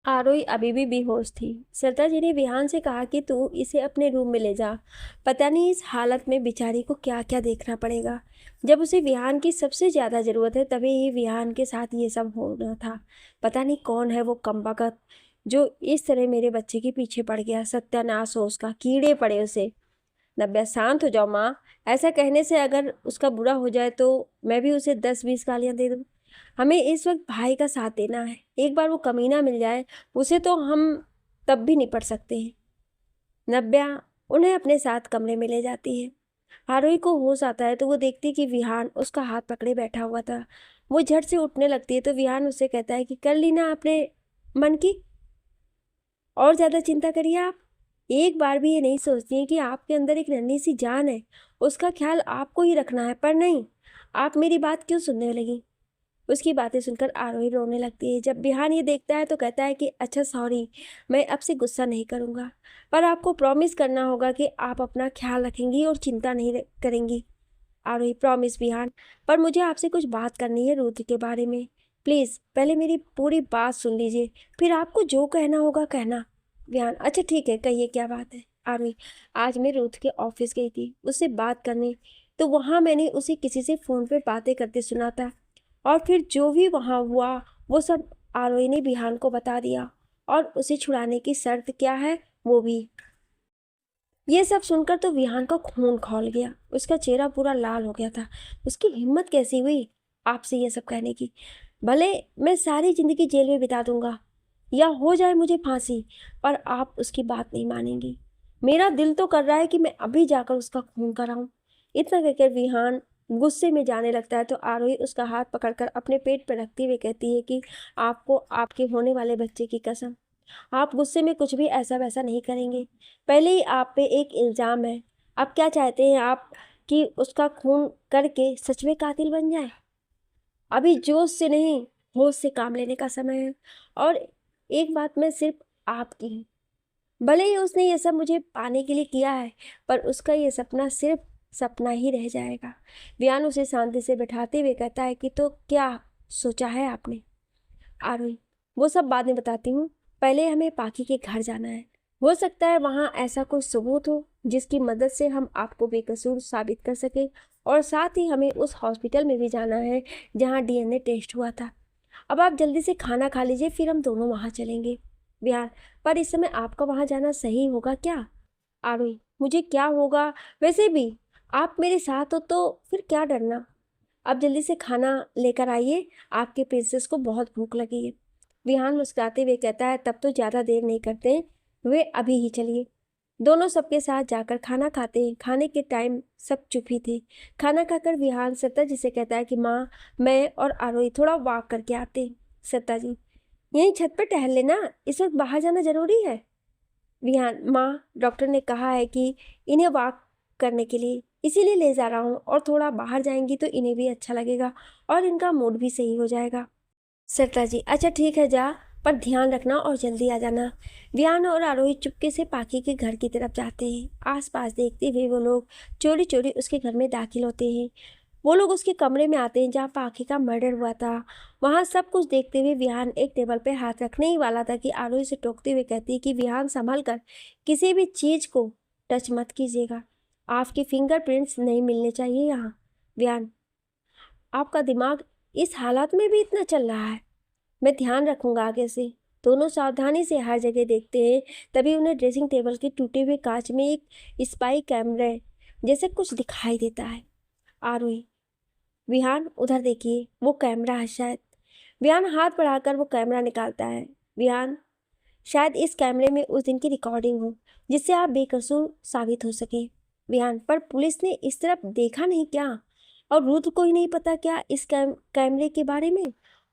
आरोही अभी भी बेहोश थी। सरता जी ने विहान से कहा कि तू इसे अपने रूम में ले जा। पता नहीं इस हालत में बेचारी को क्या क्या देखना पड़ेगा। जब उसे विहान की सबसे ज़्यादा ज़रूरत है तभी ही विहान के साथ ये सब हो रहा था। पता नहीं कौन है वो कमबख्त जो इस तरह मेरे बच्चे के पीछे पड़ गया। सत्यानाश हो उसका, कीड़े पड़े उसे। नव्या शांत हो जाओ माँ। ऐसा कहने से अगर उसका बुरा हो जाए तो मैं भी उसे 10-20 गालियाँ दे दूँ। हमें इस वक्त भाई का साथ देना है। एक बार वो कमीना मिल जाए उसे तो हम तब भी निपट सकते हैं। नव्या उन्हें अपने साथ कमरे में ले जाती है। आरोही को होश आता है तो वो देखती कि विहान उसका हाथ पकड़े बैठा हुआ था। वो झट से उठने लगती है तो विहान उससे कहता है कि कर ली ना अपने मन की, और ज़्यादा चिंता करिए आप। एक बार भी ये नहीं सोचती हैं कि आपके अंदर एक नन्ही सी जान है, उसका ख्याल आपको ही रखना है। पर नहीं, आप मेरी बात क्यों सुनने लगी। उसकी बातें सुनकर आरोही रोने लगती है। जब बिहान ये देखता है तो कहता है कि अच्छा सॉरी, मैं अब से गुस्सा नहीं करूँगा, पर आपको प्रॉमिस करना होगा कि आप अपना ख्याल रखेंगी और चिंता नहीं करेंगी। आरोही प्रॉमिस बिहान, पर मुझे आपसे कुछ बात करनी है रुद्र के बारे में। प्लीज़ पहले मेरी पूरी बात सुन लीजिए, फिर आपको जो कहना होगा कहना। बिहान अच्छा ठीक है, कहिए क्या बात है। आरोही आज मैं रुद्र के ऑफिस गई थी उससे बात करने, तो वहाँ मैंने उसे किसी से फ़ोन पे बातें करते सुना था, और फिर जो भी वहाँ हुआ वो सब आरोही ने बिहान को बता दिया, और उसे छुड़ाने की शर्त क्या है वो भी। ये सब सुनकर तो विहान का खून खौल गया। उसका चेहरा पूरा लाल हो गया था। उसकी हिम्मत कैसी हुई आपसे ये सब कहने की। भले मैं सारी जिंदगी जेल में बिता दूंगा या हो जाए मुझे फांसी, पर आप उसकी बात नहीं मानेंगी। मेरा दिल तो कर रहा है कि मैं अभी जाकर उसका खून कराऊं। इतना कहकर विहान गुस्से में जाने लगता है तो आरोही उसका हाथ पकड़कर अपने पेट पर रखते हुए कहती है कि आपको आपके होने वाले बच्चे की कसम, आप गुस्से में कुछ भी ऐसा वैसा नहीं करेंगे। पहले ही आप पे एक इल्ज़ाम है। आप क्या चाहते हैं आप कि उसका खून करके सच में कातिल बन जाए। अभी जोश से नहीं, होश से काम लेने का समय है। और एक बात मैं सिर्फ आपकी हूँ। भले ही उसने ये सब मुझे पाने के लिए किया है, पर उसका ये सपना सिर्फ सपना ही रह जाएगा। वियान उसे शांति से बैठाते हुए कहता है कि तो क्या सोचा है आपने। आरोही वो सब बाद में बताती हूँ, पहले हमें पाखी के घर जाना है। हो सकता है वहाँ ऐसा कोई सबूत हो जिसकी मदद से हम आपको बेकसूर साबित कर सके, और साथ ही हमें उस हॉस्पिटल में भी जाना है जहाँ डीएनए टेस्ट हुआ था। अब आप जल्दी से खाना खा लीजिए, फिर हम दोनों वहाँ चलेंगे। बिहार पर इस समय आपका वहाँ जाना सही होगा क्या। आरोही मुझे क्या होगा, वैसे भी आप मेरे साथ हो तो फिर क्या डरना। अब जल्दी से खाना लेकर आइए, आपके प्रिंसेस को बहुत भूख लगी है। विहान मुस्कुराते हुए कहता है तब तो ज़्यादा देर नहीं करते हैं, वे अभी ही चलिए। दोनों सबके साथ जाकर खाना खाते हैं। खाने के टाइम सब चुप ही थे। खाना खाकर विहान सत्ता जी से कहता है कि माँ, मैं और आरोही थोड़ा वॉक करके आते हैं। सत्ता जी यहीं छत पर टहल लेना, इस वक्त बाहर जाना जरूरी है। विहान माँ, डॉक्टर ने कहा है कि इन्हें वॉक करने के लिए, इसीलिए ले जा रहा हूँ, और थोड़ा बाहर जाएंगी तो इन्हें भी अच्छा लगेगा और इनका मूड भी सही हो जाएगा। सरता जी अच्छा ठीक है जा, पर ध्यान रखना और जल्दी आ जाना। विहान और आरोही चुपके से पाखी के घर की तरफ जाते हैं। आसपास देखते हुए वो लोग चोरी चोरी उसके घर में दाखिल होते हैं। वो लोग उसके कमरे में आते हैं जहाँ पाखी का मर्डर हुआ था। वहाँ सब कुछ देखते हुए विहान एक टेबल पे हाथ रखने ही वाला था कि आरोही से टोकते हुए कहती है कि विहान संभल कर, किसी भी चीज़ को टच मत कीजिएगा। आपके फिंगरप्रिंट्स नहीं मिलने चाहिए यहाँ। विहान आपका दिमाग इस हालात में भी इतना चल रहा है। मैं ध्यान रखूंगा आगे से। दोनों सावधानी से हर जगह देखते हैं। तभी उन्हें ड्रेसिंग टेबल के टूटे हुए कांच में एक स्पाई कैमरे जैसे कुछ दिखाई देता है। आरोही विहान उधर देखिए, वो कैमरा है शायद। विहान हाथ बढ़ाकर वो कैमरा निकालता है। विहान शायद इस कैमरे में उस दिन की रिकॉर्डिंग हो जिससे आप बेकसूर साबित हो सके। विहान पर पुलिस ने इस तरफ देखा नहीं क्या, और रुद्र को ही नहीं पता क्या इस कैमरे के बारे में।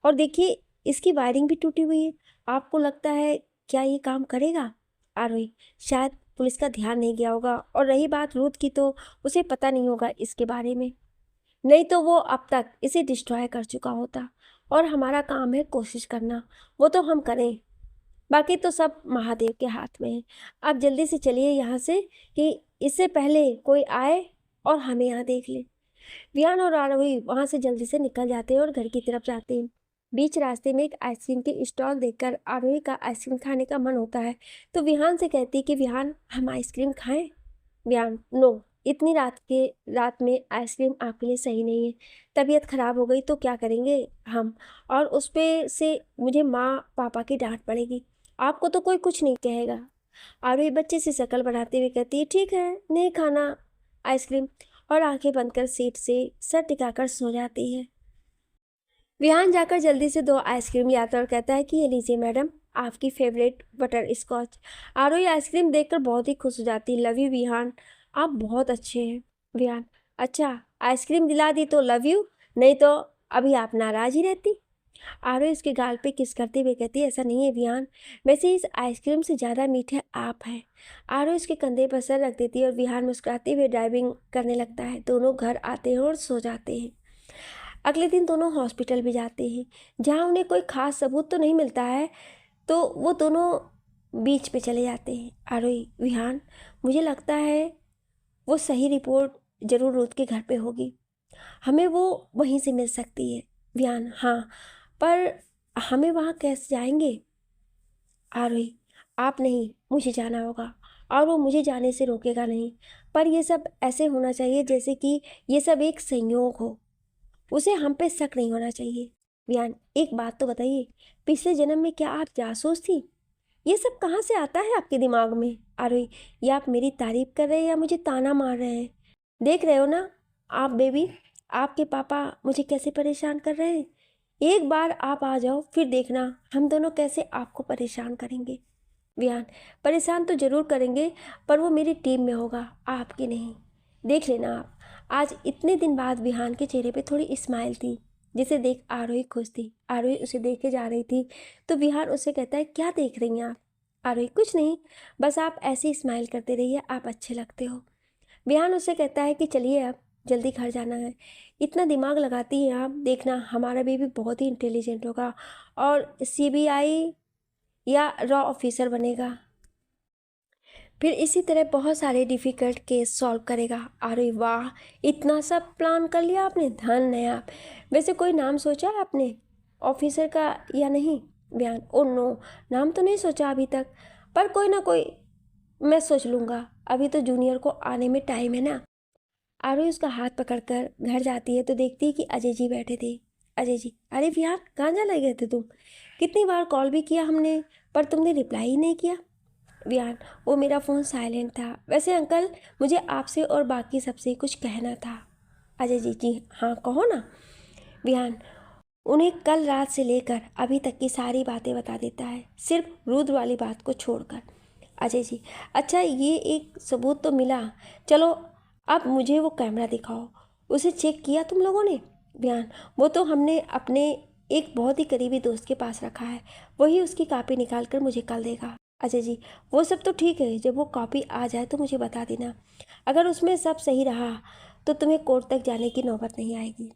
और देखिए इसकी वायरिंग भी टूटी हुई है। आपको लगता है क्या ये काम करेगा। आरोही शायद पुलिस का ध्यान नहीं गया होगा, और रही बात रुद्र की तो उसे पता नहीं होगा इसके बारे में, नहीं तो वो अब तक इसे डिस्ट्रॉय कर चुका होता। और हमारा काम है कोशिश करना, वो तो हम करें, बाकी तो सब महादेव के हाथ में है। आप जल्दी से चलिए यहाँ से कि इससे पहले कोई आए और हमें यहाँ देख ले। विहान और आरोही वहाँ से जल्दी से निकल जाते हैं और घर की तरफ जाते हैं। बीच रास्ते में एक आइसक्रीम की स्टॉल देखकर आरोही का आइसक्रीम खाने का मन होता है तो विहान से कहती है कि विहान, हम आइसक्रीम खाएं। विहान, नो, इतनी रात में आइसक्रीम आपके लिए सही नहीं है। तबीयत खराब हो गई तो क्या करेंगे हम, और उस पे से मुझे माँ पापा की डांट पड़ेगी। आपको तो कोई कुछ नहीं कहेगा। आरोही बच्चे से शक्ल बनाते हुए कहती है, ठीक है, नहीं खाना आइसक्रीम, और आंखें बंद कर सीट से सर टिकाकर सो जाती है। विहान जाकर जल्दी से 2 आइसक्रीम लाता और कहता है कि ये लीजिए मैडम, आपकी फेवरेट बटर स्कॉच। आरोही आइसक्रीम देखकर बहुत ही खुश हो जाती है। लव यू विहान, आप बहुत अच्छे हैं। विहान, अच्छा, आइसक्रीम दिला दी तो लव यू, नहीं तो अभी आप नाराज ही रहती। आरोही उसके गाल पे किस करते हुए कहती है, ऐसा नहीं है विहान, वैसे इस आइसक्रीम से ज़्यादा मीठे आप हैं। आरोही उसके कंधे पर सर रख देती है और विहान मुस्कुराते हुए ड्राइविंग करने लगता है। दोनों घर आते हैं और सो जाते हैं। अगले दिन दोनों हॉस्पिटल भी जाते हैं, जहाँ उन्हें कोई खास सबूत तो नहीं मिलता है, तो वो दोनों बीच पे चले जाते हैं। आरोही, विहान, मुझे लगता है वो सही रिपोर्ट जरूर रुथ के घर पे होगी, हमें वो वहीं से मिल सकती है। विहान, हाँ, पर हमें वहाँ कैसे जाएंगे। आरोही, आप नहीं, मुझे जाना होगा, और वो मुझे जाने से रोकेगा नहीं, पर ये सब ऐसे होना चाहिए जैसे कि ये सब एक संयोग हो, उसे हम पे शक नहीं होना चाहिए। विहान, एक बात तो बताइए, पिछले जन्म में क्या आप जासूस थी। ये सब कहाँ से आता है आपके दिमाग में। आरोही, ये आप मेरी तारीफ कर रहे हैं या मुझे ताना मार रहे हैं। देख रहे हो ना आप बेबी, आपके पापा मुझे कैसे परेशान कर रहे हैं। एक बार आप आ जाओ, फिर देखना हम दोनों कैसे आपको परेशान करेंगे। विहान, परेशान तो ज़रूर करेंगे, पर वो मेरी टीम में होगा, आपकी नहीं। देख लेना आप। आज इतने दिन बाद विहान के चेहरे पे थोड़ी स्माइल थी, जिसे देख आरोही खुश थी। आरोही उसे देखे जा रही थी तो विहान उसे कहता है, क्या देख रही हैं आप। आरोही, कुछ नहीं, बस आप ऐसे ही स्माइल करते रहिए, आप अच्छे लगते हो। विहान उसे कहता है कि चलिए अब जल्दी घर जाना है। इतना दिमाग लगाती हैं आप, देखना हमारा बेबी बहुत ही इंटेलिजेंट होगा और सीबीआई या रॉ ऑफिसर बनेगा, फिर इसी तरह बहुत सारे डिफ़िकल्ट केस सॉल्व करेगा। अरे वाह, इतना सब प्लान कर लिया आपने, धन है आप। वैसे कोई नाम सोचा है आपने ऑफिसर का या नहीं। बयान, ओ नो, नाम तो नहीं सोचा अभी तक, पर कोई ना कोई मैं सोच लूँगा, अभी तो जूनियर को आने में टाइम है ना। आरोही उसका हाथ पकड़कर घर जाती है तो देखती है कि अजय जी बैठे थे। अजय जी, अरे विहान, कहाँ जाने गए थे तुम, कितनी बार कॉल भी किया हमने, पर तुमने रिप्लाई ही नहीं किया। विहान, वो मेरा फ़ोन साइलेंट था। वैसे अंकल, मुझे आपसे और बाकी सबसे कुछ कहना था। अजय जी, जी हाँ, कहो ना। विहान, उन्हें कल रात से लेकर अभी तक की सारी बातें बता देता है, सिर्फ रुद्र वाली बात को छोड़कर। अजय जी, अच्छा, ये एक सबूत तो मिला, चलो अब मुझे वो कैमरा दिखाओ, उसे चेक किया तुम लोगों ने। विहान, वो तो हमने अपने एक बहुत ही करीबी दोस्त के पास रखा है, वही उसकी कॉपी निकाल कर मुझे कल देगा। अजय जी, वो सब तो ठीक है, जब वो कॉपी आ जाए तो मुझे बता देना, अगर उसमें सब सही रहा तो तुम्हें कोर्ट तक जाने की नौबत नहीं आएगी।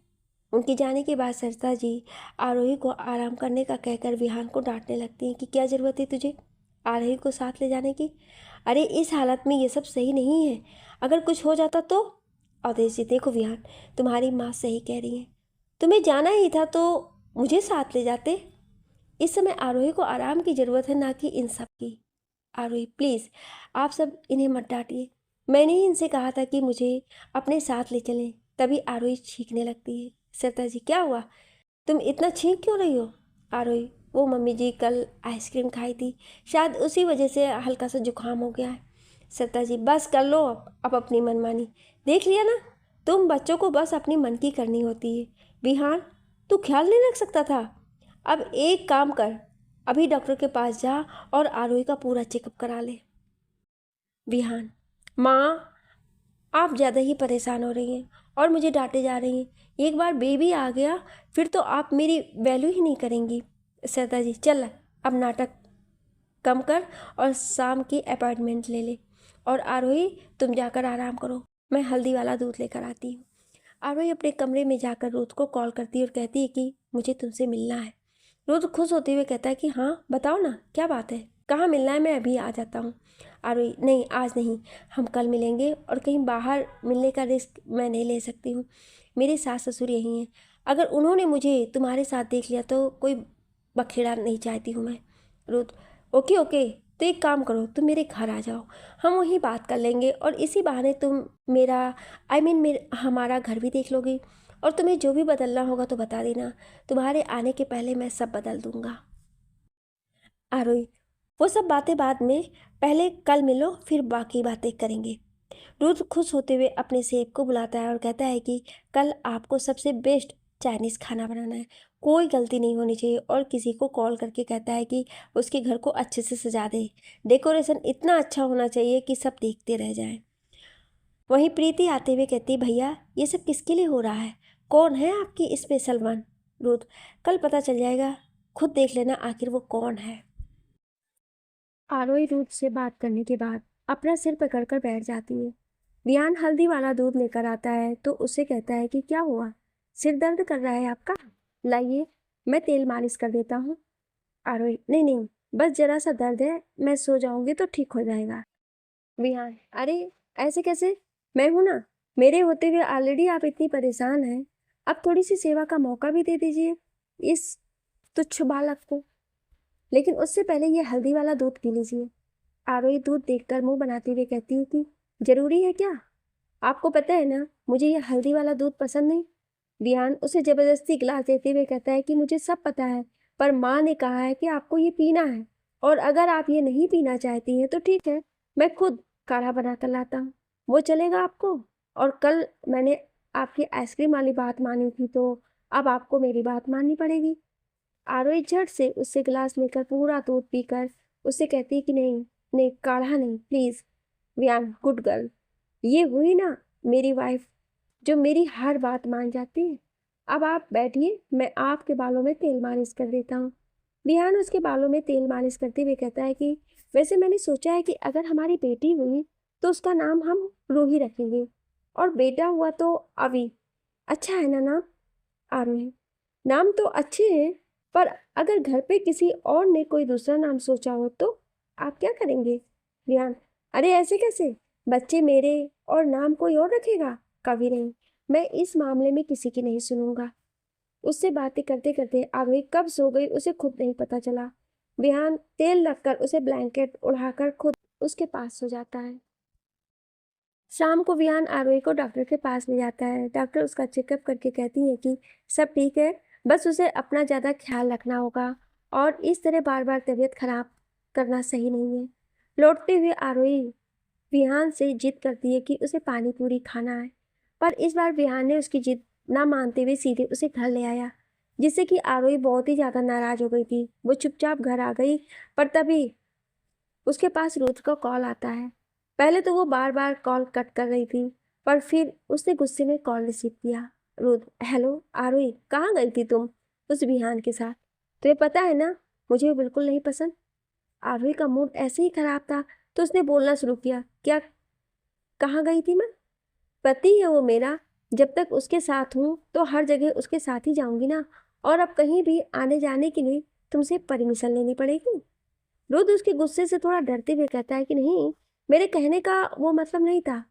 उनके जाने के बाद सरिता जी आरोही को आराम करने का कहकर विहान को डांटने लगती हैं कि क्या ज़रूरत है तुझे आरोही को साथ ले जाने की। अरे इस हालत में ये सब सही नहीं है, अगर कुछ हो जाता तो। अवधेश जी, देखो विहान, तुम्हारी माँ सही कह रही है, तुम्हें जाना ही था तो मुझे साथ ले जाते। इस समय आरोही को आराम की ज़रूरत है, ना कि इन सब की। आरोही, प्लीज़ आप सब इन्हें मत डांटिए, मैंने ही इनसे कहा था कि मुझे अपने साथ ले चलें। तभी आरोही छींकने लगती है। सरिता जी, क्या हुआ, तुम इतना छींक क्यों रही हो। आरोही, वो मम्मी जी कल आइसक्रीम खाई थी, शायद उसी वजह से हल्का सा जुकाम हो गया है। सरिता जी, बस कर लो अब अपनी मनमानी, देख लिया ना, तुम बच्चों को बस अपनी मन की करनी होती है। विहान, तू ख्याल नहीं रख सकता था। अब एक काम कर, अभी डॉक्टर के पास जा और आरोही का पूरा चेकअप करा ले। विहान, माँ, आप ज़्यादा ही परेशान हो रही हैं और मुझे डांटे जा रही हैं। एक बार बेबी आ गया फिर तो आप मेरी वैल्यू ही नहीं करेंगी। सरिता जी, चल अब नाटक कम कर और शाम की अपॉइंटमेंट ले ले, और आरोही तुम जाकर आराम करो, मैं हल्दी वाला दूध लेकर आती हूँ। आरोही अपने कमरे में जाकर रुद्र को कॉल करती है और कहती है कि मुझे तुमसे मिलना है। रुद्र खुश होते हुए कहता है कि हाँ बताओ ना, क्या बात है, कहाँ मिलना है, मैं अभी आ जाता हूँ। आरोही, नहीं आज नहीं, हम कल मिलेंगे, और कहीं बाहर मिलने का रिस्क मैं नहीं ले सकती हूँ, मेरे सास ससुर यहीं हैं, अगर उन्होंने मुझे तुम्हारे साथ देख लिया तो कोई बखेड़ा नहीं चाहती हूँ मैं। रुद्र, ओके ओके, तो एक काम करो, तुम मेरे घर आ जाओ, हम वहीं बात कर लेंगे और इसी बहाने तुम मेरा मेरे हमारा घर भी देख लोगी और तुम्हें जो भी बदलना होगा तो बता देना, तुम्हारे आने के पहले मैं सब बदल दूंगा। आरोही, वो सब बातें बाद में, पहले कल मिलो फिर बाकी बातें करेंगे। रुद्र खुश होते हुए अपने सेब को बुलाता है और कहता है कि कल आपको सबसे बेस्ट चाइनीज़ खाना बनाना है, कोई गलती नहीं होनी चाहिए, और किसी को कॉल करके कहता है कि उसके घर को अच्छे से सजा दे, डेकोरेशन इतना अच्छा होना चाहिए कि सब देखते रह जाएं। वहीं प्रीति आते हुए कहती, भैया ये सब किसके लिए हो रहा है, कौन है आपकी स्पेशल वन। रुद्र, कल पता चल जाएगा, खुद देख लेना आखिर वो कौन है। आरोही रुद्र से बात करने के बाद अपना सिर पकड़कर बैठ जाती है। विहान हल्दी वाला दूध लेकर आता है तो उससे कहता है कि क्या हुआ, सिर दर्द कर रहा है आपका, लाइए मैं तेल मालिश कर देता हूँ। आरोही, नहीं नहीं, बस जरा सा दर्द है, मैं सो जाऊंगी तो ठीक हो जाएगा। विहान, अरे ऐसे कैसे, मैं हूं ना, मेरे होते हुए ऑलरेडी आप इतनी परेशान हैं, अब थोड़ी सी सेवा का मौका भी दे दीजिए इस तुच्छ बालक को। लेकिन उससे पहले ये हल्दी वाला दूध पी लीजिए। आरोही दूध देखकर मुंह बनाते हुए कहती है कि जरूरी है क्या, आपको पता है ना मुझे ये हल्दी वाला दूध पसंद नहीं। विहान उसे जबरदस्ती गिलास देते हुए कहता है कि मुझे सब पता है, पर माँ ने कहा है कि आपको ये पीना है, और अगर आप ये नहीं पीना चाहती हैं तो ठीक है, मैं खुद काढ़ा बना कर लाता हूँ, वो चलेगा आपको। और कल मैंने आपकी आइसक्रीम वाली बात मानी थी तो अब आपको मेरी बात माननी पड़ेगी। आरोही झट से उससे गिलास लेकर पूरा दूध पीकर उससे कहती है कि नहीं नहीं, काढ़ा नहीं प्लीज। विहान, गुड गर्ल, ये हुई ना मेरी वाइफ जो मेरी हर बात मान जाती है। अब आप बैठिए, मैं आपके बालों में तेल मालिश कर देता हूँ। विहान उसके बालों में तेल मालिश करते हुए कहता है कि वैसे मैंने सोचा है कि अगर हमारी बेटी हुई तो उसका नाम हम रूही रखेंगे, और बेटा हुआ तो अभी, अच्छा है ना नाम। आरोही, नाम तो अच्छे हैं, पर अगर घर पे किसी और ने कोई दूसरा नाम सोचा हो तो आप क्या करेंगे। रियान, अरे ऐसे कैसे, बच्चे मेरे और नाम कोई और रखेगा, कभी नहीं, मैं इस मामले में किसी की नहीं सुनूंगा। उससे बातें करते करते आरोही कब सो गई उसे खुद नहीं पता चला। विहान तेल लगकर उसे ब्लैंकेट उड़ाकर खुद उसके पास सो जाता है। शाम को विहान आरोही को डॉक्टर के पास ले जाता है। डॉक्टर उसका चेकअप करके कहती है कि सब ठीक है, बस उसे अपना ज़्यादा ख्याल रखना होगा और इस तरह बार बार तबीयत खराब करना सही नहीं है। लौटते हुए आरोही विहान से जिद करती है कि उसे पानी पूरी खाना है, पर इस बार विहान ने उसकी जिद ना मानते हुए सीधे उसे घर ले आया, जिससे कि आरोही बहुत ही ज़्यादा नाराज हो गई थी। वो चुपचाप घर आ गई, पर तभी उसके पास रुद्र का कॉल आता है। पहले तो वो बार बार कॉल कट कर रही थी, पर फिर उसने गुस्से में कॉल रिसीव किया। रुद्र, हेलो आरोही, कहाँ गई थी तुम उस विहान के साथ, तुम्हें पता है ना मुझे वो बिल्कुल नहीं पसंद। आरोही का मूड ऐसे ही खराब था तो उसने बोलना शुरू किया, क्या, कहाँ गई थी मैं, पति है वो मेरा, जब तक उसके साथ हूँ तो हर जगह उसके साथ ही जाऊंगी ना, और अब कहीं भी आने जाने के लिए तुमसे परमिशन लेनी पड़ेगी। रुद्र उसके गुस्से से थोड़ा डरते हुए कहता है कि नहीं, मेरे कहने का वो मतलब नहीं था।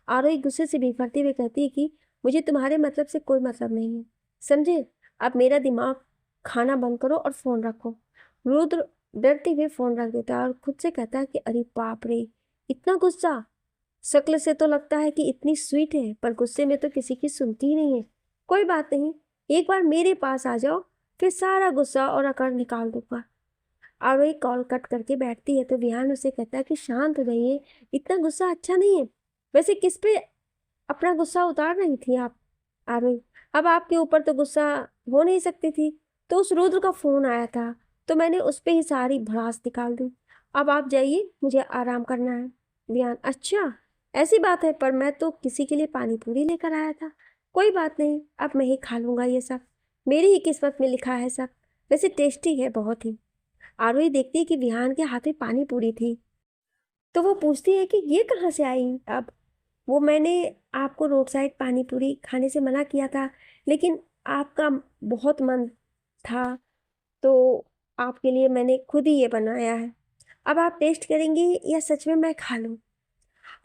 आरोही गुस्से से बिफरते हुए कहती है कि मुझे तुम्हारे मतलब से कोई मतलब नहीं है, समझे, अब मेरा दिमाग खाना बंद करो और फोन रखो। रुद्र डरते हुए फोन रख देता है और खुद से कहता है कि अरे बाप रे, इतना गुस्सा, शक्ल से तो लगता है कि इतनी स्वीट है पर गुस्से में तो किसी की सुनती ही नहीं है। कोई बात नहीं, एक बार मेरे पास आ जाओ, फिर सारा गुस्सा और अकड़ निकाल दूंगा। आरोही कॉल कट करके बैठती है तो विहान उसे कहता है कि शांत रहिए, इतना गुस्सा अच्छा नहीं है। वैसे किस पे अपना गुस्सा उतार रही थी आप आरोही, अब आपके ऊपर तो गुस्सा हो नहीं सकती थी, तो उस रुद्र का फोन आया था तो मैंने उस पे ही सारी भड़ास निकाल दी। अब आप जाइए, मुझे आराम करना है। विहान, अच्छा ऐसी बात है, पर मैं तो किसी के लिए पानी पूरी लेकर आया था। कोई बात नहीं, अब मैं ही खा लूंगा ये सब, मेरी ही किस्मत में लिखा है सब, वैसे टेस्टी है बहुत ही। आरोही देखती है कि विहान के हाथ में पानी पूरी थी तो वो पूछती है कि ये कहाँ से आई। अब वो, मैंने आपको रोड साइड पानी पूरी खाने से मना किया था, लेकिन आपका बहुत मन था तो आपके लिए मैंने खुद ही ये बनाया है, अब आप टेस्ट करेंगी या सच में मैं खा लूँ।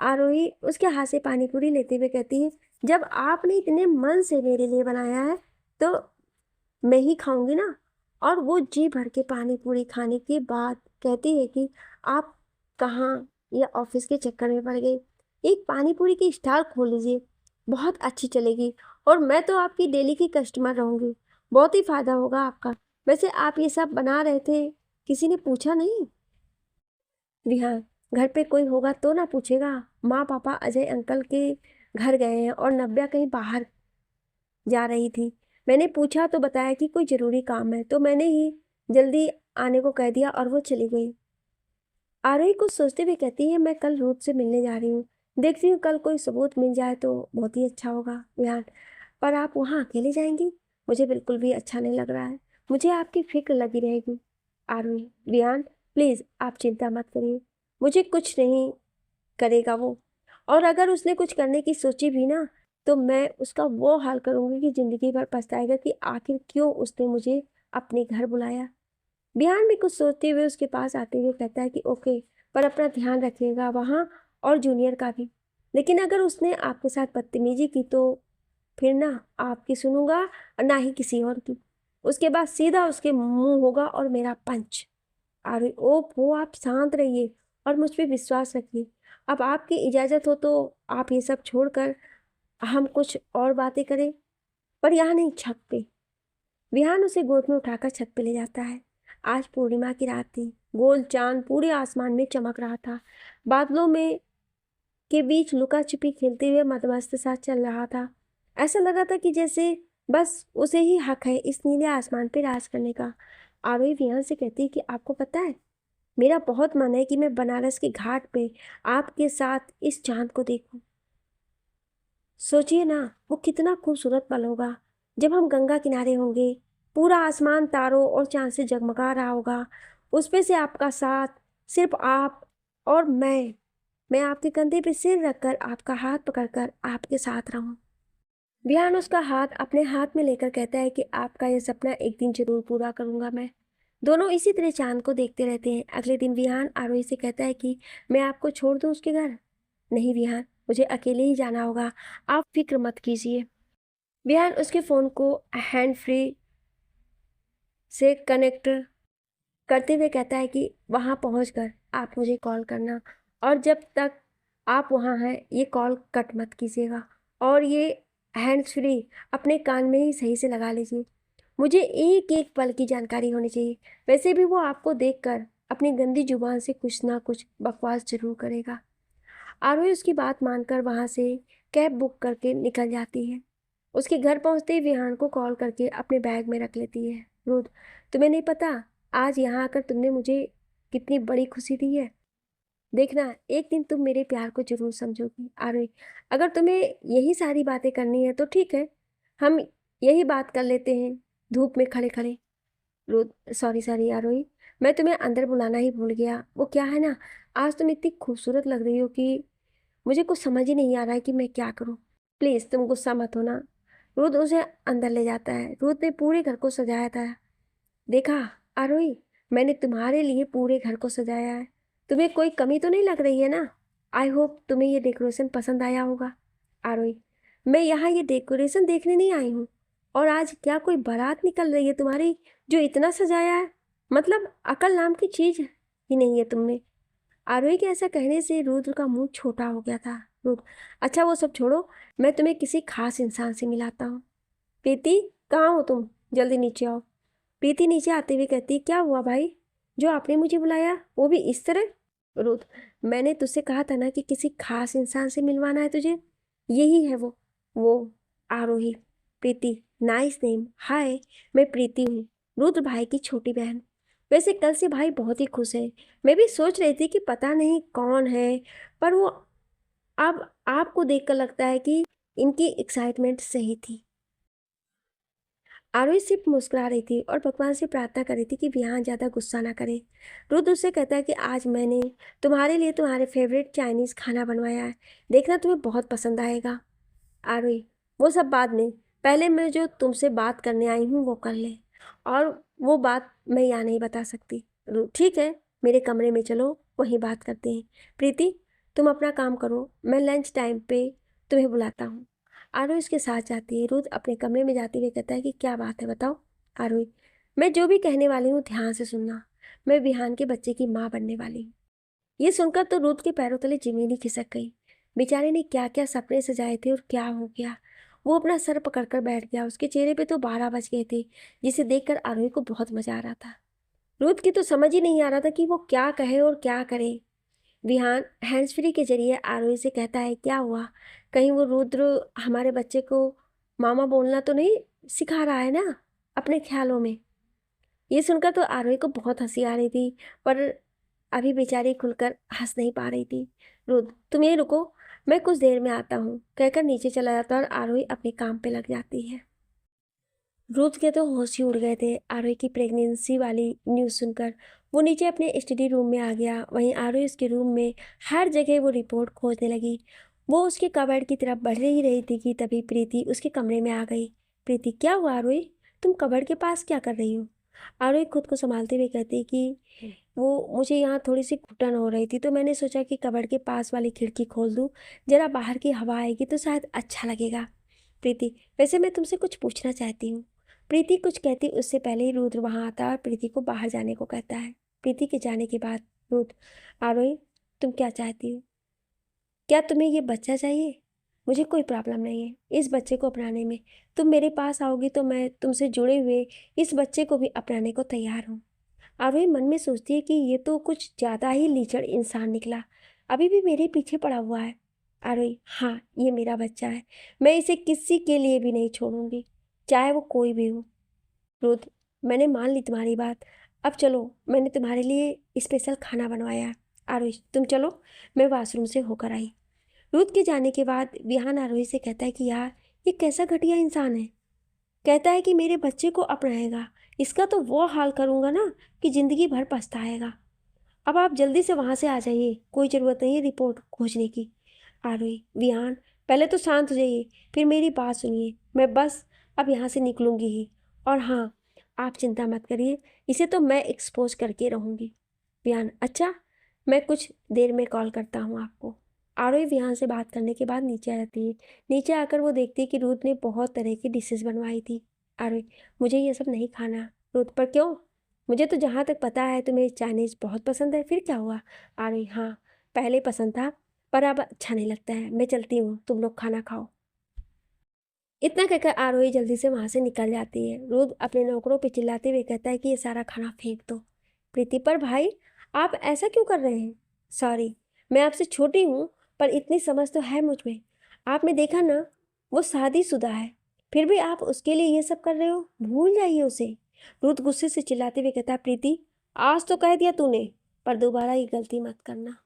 आरोही उसके हाथ से पानी पूरी लेते हुए कहती है, जब आपने इतने मन से मेरे लिए बनाया है तो मैं ही खाऊंगी ना। और वो जी भर के पानी पूरी खाने के बाद कहती है कि आप कहाँ ये ऑफिस के चक्कर में पड़ गई, एक पानी पूरी की स्टॉल खोल लीजिए, बहुत अच्छी चलेगी और मैं तो आपकी डेली की कस्टमर रहूँगी, बहुत ही फ़ायदा होगा आपका। वैसे आप ये सब बना रहे थे, किसी ने पूछा नहीं? रिहान, घर पे कोई होगा तो ना पूछेगा। माँ पापा अजय अंकल के घर गए हैं और नव्या कहीं बाहर जा रही थी। मैंने पूछा तो बताया कि कोई ज़रूरी काम है, तो मैंने ही जल्दी आने को कह दिया और वो चली गई। आरोही कुछ सोचते हुए कहती है, मैं कल रूथ से मिलने जा रही हूँ, देखती हूँ कल कोई सबूत मिल जाए तो बहुत ही अच्छा होगा। विहान, पर आप वहाँ अकेले जाएंगी? मुझे बिल्कुल भी अच्छा नहीं लग रहा है, मुझे आपकी फिक्र लगी रहेगी। आरोही, विहान प्लीज़ आप चिंता मत करिए, मुझे कुछ नहीं करेगा वो, और अगर उसने कुछ करने की सोची भी ना तो मैं उसका वो हाल करूँगी कि ज़िंदगी भर पछताएगा कि आखिर क्यों उसने मुझे अपने घर बुलाया। बिहान भी कुछ सोचते हुए उसके पास आते हुए कहता है कि ओके, पर अपना ध्यान रखिएगा वहाँ और जूनियर का भी। लेकिन अगर उसने आपके साथ बदतमीजी की तो फिर ना आपकी सुनूंगा और ना ही किसी और की। उसके बाद सीधा उसके मुंह होगा और मेरा पंच। अरे ओफो, आप शांत रहिए और मुझ पे विश्वास रखिए। अब आपकी इजाज़त हो तो आप ये सब छोड़कर हम कुछ और बातें करें, पर यहाँ नहीं, छत पे। विहान उसे गोद में उठाकर छत पे ले जाता है। आज पूर्णिमा की रात थी, गोल चांद पूरे आसमान में चमक रहा था, बादलों में के बीच लुका छिपी खेलते हुए मदमस्त सा चल रहा था। ऐसा लगा था कि जैसे बस उसे ही हक है इस नीले आसमान पे राज करने का। आरोही विहान से कहती है कि आपको पता है, मेरा बहुत मन है कि मैं बनारस के घाट पे आपके साथ इस चांद को देखूं। सोचिए ना, वो कितना खूबसूरत पल होगा जब हम गंगा किनारे होंगे, पूरा आसमान तारों और चांद से जगमगा रहा होगा, उसमें से आपका साथ, सिर्फ आप और मैं आपके कंधे पे सिर रखकर आपका हाथ पकड़कर आपके साथ रहूं। विहान उसका हाथ अपने हाथ में लेकर कहता है कि आपका यह सपना एक दिन जरूर पूरा करूंगा मैं। दोनों इसी तरह चांद को देखते रहते हैं। अगले दिन विहान आरोही से कहता है कि मैं आपको छोड़ दूं उसके घर। नहीं विहान, मुझे अकेले ही जाना होगा, आप फिक्र मत कीजिए। विहान उसके फ़ोन को हैंड फ्री से कनेक्ट करते हुए कहता है कि वहाँ पहुँचकर आप मुझे कॉल करना, और जब तक आप वहाँ हैं ये कॉल कट मत कीजिएगा, और ये हैंड्स फ्री अपने कान में ही सही से लगा लीजिए। मुझे एक एक पल की जानकारी होनी चाहिए। वैसे भी वो आपको देखकर अपनी गंदी जुबान से कुछ ना कुछ बकवास जरूर करेगा। आरोही उसकी बात मानकर वहाँ से कैब बुक करके निकल जाती है। उसके घर पहुँचते ही विहान को कॉल करके अपने बैग में रख लेती है। रुद्र, तुम्हें नहीं पता आज यहाँ आकर तुमने मुझे कितनी बड़ी खुशी दी है। देखना एक दिन तुम मेरे प्यार को जरूर समझोगी। आरोही, अगर तुम्हें यही सारी बातें करनी है तो ठीक है, हम यही बात कर लेते हैं धूप में खड़े खड़े। रुद्र, सॉरी सॉरी आरोही, मैं तुम्हें अंदर बुलाना ही भूल गया। वो क्या है ना, आज तुम इतनी खूबसूरत लग रही हो कि मुझे कुछ समझ ही नहीं आ रहा है कि मैं क्या करूं। प्लीज़ तुम गुस्सा मत होना। रुद्र उसे अंदर ले जाता है। रुद्र ने पूरे घर को सजाया था। देखा आरोही, मैंने तुम्हारे लिए पूरे घर को सजाया है, तुम्हें कोई कमी तो नहीं लग रही है ना? आई होप तुम्हें ये डेकोरेशन पसंद आया होगा। आरोही, मैं यहाँ ये डेकोरेशन देखने नहीं आई हूँ, और आज क्या कोई बारात निकल रही है तुम्हारी जो इतना सजाया है? मतलब अकल नाम की चीज़ ही नहीं है तुमने। आरोही के ऐसा कहने से रुद्र का मुंह छोटा हो गया था। रुद्र, अच्छा वो सब छोड़ो, मैं तुम्हें किसी खास इंसान से मिलाता हूँ। प्रीति, कहाँ हो तुम? जल्दी नीचे आओ। प्रीति नीचे आते हुए कहती, क्या हुआ भाई, जो आपने मुझे बुलाया वो भी इस तरह? रुद्र, मैंने तुझसे कहा था ना कि किसी खास इंसान से मिलवाना है तुझे, यही है वो आरोही। प्रीति, नाइस नेम। हाय, मैं प्रीति हूँ, रुद्र भाई की छोटी बहन। वैसे कल से भाई बहुत ही खुश है, मैं भी सोच रही थी कि पता नहीं कौन है, पर वो अब आपको देखकर लगता है कि इनकी एक्साइटमेंट सही थी। आरोही सिर्फ मुस्कुरा रही थी और भगवान से प्रार्थना कर रही थी कि विहान ज़्यादा गुस्सा ना करे। रुद्र उससे कहता है कि आज मैंने तुम्हारे लिए तुम्हारे फेवरेट चाइनीज़ खाना बनवाया है, देखना तुम्हें बहुत पसंद आएगा। आरोही, वो सब बाद में, पहले मैं जो तुमसे बात करने आई हूँ वो कर ले, और वो बात मैं यहाँ नहीं बता सकती। ठीक है, मेरे कमरे में चलो, वहीं बात करते हैं। प्रीति, तुम अपना काम करो, मैं लंच टाइम पे तुम्हें बुलाता हूँ। आरोही उसके साथ जाती है। रुद्र अपने कमरे में जाते हुए कहता है कि क्या बात है, बताओ। आरोही, मैं जो भी कहने वाली हूँ ध्यान से सुनना। मैं विहान के बच्चे की माँ बनने वाली हूँ। ये सुनकर तो रुद्र के पैरों तले जमीन ही खिसक गई। बेचारे ने क्या क्या सपने सजाए थे और क्या हो गया। वो अपना सर पकड़कर बैठ गया। उसके चेहरे पे तो 12 बज गए थे, जिसे देखकर आरोही को बहुत मजा आ रहा था। रुद्र की तो समझ ही नहीं आ रहा था कि वो क्या कहे और क्या करे। विहान हैंड्स फ्री के जरिए आरोही से कहता है, क्या हुआ, कहीं वो रुद्र हमारे बच्चे को मामा बोलना तो नहीं सिखा रहा है ना अपने ख्यालों में। ये सुनकर तो आरोही को बहुत हंसी आ रही थी, पर अभी बेचारी खुलकर हंस नहीं पा रही थी। रुद्र, तुम यहीं रुको, मैं कुछ देर में आता हूँ, कहकर नीचे चला जाता है और आरोही अपने काम पे लग जाती है। रुद्र के तो होश ही उड़ गए थे आरोही की प्रेगनेंसी वाली न्यूज़ सुनकर। वो नीचे अपने स्टडी रूम में आ गया। वहीं आरोही उसके रूम में हर जगह वो रिपोर्ट खोजने लगी। वो उसके कबर्ड की तरफ बढ़ ही रही थी कि तभी प्रीति उसके कमरे में आ गई। प्रीति, क्या हुआ आरोही, तुम कबर्ड के पास क्या कर रही हो। आरोही खुद को संभालते हुए कहती कि वो मुझे यहाँ थोड़ी सी घुटन हो रही थी, तो मैंने सोचा कि कबर्ड के पास वाली खिड़की खोल दूँ, जरा बाहर की हवा आएगी तो शायद अच्छा लगेगा। प्रीति, वैसे मैं तुमसे कुछ पूछना चाहती हूँ। प्रीति कुछ कहती उससे पहले ही रुद्र वहां आता है और प्रीति को बाहर जाने को कहता है। प्रीति के जाने के बाद रुद्र, आरोही, तुम क्या चाहती हो, क्या तुम्हें ये बच्चा चाहिए। मुझे कोई प्रॉब्लम नहीं है इस बच्चे को अपनाने में। तुम मेरे पास आओगी तो मैं तुमसे जुड़े हुए इस बच्चे को भी अपनाने को तैयार हूँ। आरोही मन में सोचती है कि ये तो कुछ ज़्यादा ही लीचड़ इंसान निकला, अभी भी मेरे पीछे पड़ा हुआ है। आरोही, हाँ, ये मेरा बच्चा है, मैं इसे किसी के लिए भी नहीं छोड़ूंगी, चाहे वो कोई भी हो। रुद्र, मैंने मान ली तुम्हारी बात, अब चलो, मैंने तुम्हारे लिए स्पेशल खाना बनवाया है। आरोही, तुम चलो, मैं वॉशरूम से होकर आई। रुद्र के जाने के बाद विहान आरोही से कहता है कि यार, ये कैसा घटिया इंसान है। कहता है कि मेरे बच्चे को अपनाएगा, इसका तो वो हाल करूँगा ना कि ज़िंदगी भर पछताएगा। अब आप जल्दी से वहाँ से आ जाइए, कोई ज़रूरत नहीं है रिपोर्ट खोजने की। आरोही, विहान, पहले तो शांत हो जाइए, फिर मेरी बात सुनिए, मैं बस अब यहाँ से निकलूँगी ही। और हाँ, आप चिंता मत करिए, इसे तो मैं एक्सपोज करके रहूँगी। विहान, अच्छा, मैं कुछ देर में कॉल करता हूँ आपको। आरोही विहान से बात करने के बाद नीचे आ जाती है। नीचे आकर वो देखती है कि रुद्र ने बहुत तरह की डिशेस बनवाई थी। आरोही, मुझे ये सब नहीं खाना। रुद्र, पर क्यों, मुझे तो जहाँ तक पता है तुम्हें चाइनीज़ बहुत पसंद है, फिर क्या हुआ। आरोही, हाँ, पहले पसंद था, पर अब अच्छा नहीं लगता है, मैं चलती हूँ, तुम लोग खाना खाओ। इतना कहकर आरोही जल्दी से वहाँ से निकल जाती है। रुद्र अपने नौकरों पे चिल्लाते हुए कहता है कि ये सारा खाना फेंक दो। प्रीति, पर भाई, आप ऐसा क्यों कर रहे हैं। सॉरी, मैं आपसे छोटी हूँ, पर इतनी समझ तो है मुझ में। आपने देखा ना, वो शादीशुदा है, फिर भी आप उसके लिए ये सब कर रहे हो, भूल जाइए उसे। रुद्र गुस्से से चिल्लाते हुए कहता है, प्रीति, आज तो कह दिया तूने, पर दोबारा ये गलती मत करना।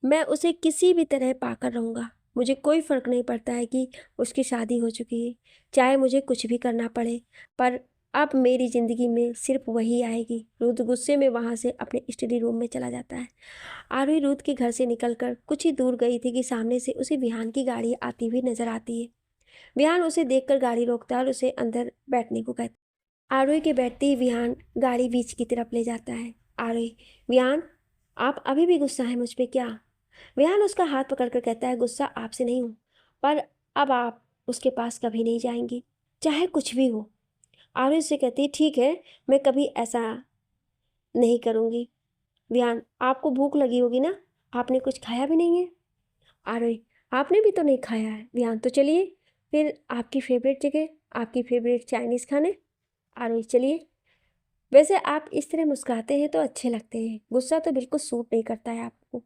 मैं उसे किसी भी तरह पाकर रहूँगा। मुझे कोई फ़र्क नहीं पड़ता है कि उसकी शादी हो चुकी है, चाहे मुझे कुछ भी करना पड़े, पर अब मेरी ज़िंदगी में सिर्फ वही आएगी। रुद्र गुस्से में वहाँ से अपने स्टडी रूम में चला जाता है। आरोही रुद्र के घर से निकलकर कुछ ही दूर गई थी कि सामने से उसे विहान की गाड़ी आती हुई नजर आती है। विहान उसे देखकर गाड़ी रोकता है और उसे अंदर बैठने को कहता है। आरोही के बैठते ही विहान गाड़ी बीच की तरफ ले जाता है। आरोही, विहान, आप अभी भी गुस्सा है मुझ पे क्या। विहान उसका हाथ पकड़कर कहता है, गुस्सा आपसे नहीं हूँ, पर अब आप उसके पास कभी नहीं जाएंगी, चाहे कुछ भी हो। आरुषि से कहती है, ठीक है, मैं कभी ऐसा नहीं करूँगी। विहान, आपको भूख लगी होगी ना, आपने कुछ खाया भी नहीं है। आरुषि, आपने भी तो नहीं खाया है। विहान, तो चलिए फिर आपकी फेवरेट जगह, आपकी फेवरेट चाइनीज़ खाने। आरुषि, चलिए, वैसे आप इस तरह मुस्कुराते हैं तो अच्छे लगते हैं, गुस्सा तो बिल्कुल सूट नहीं करता है आपको।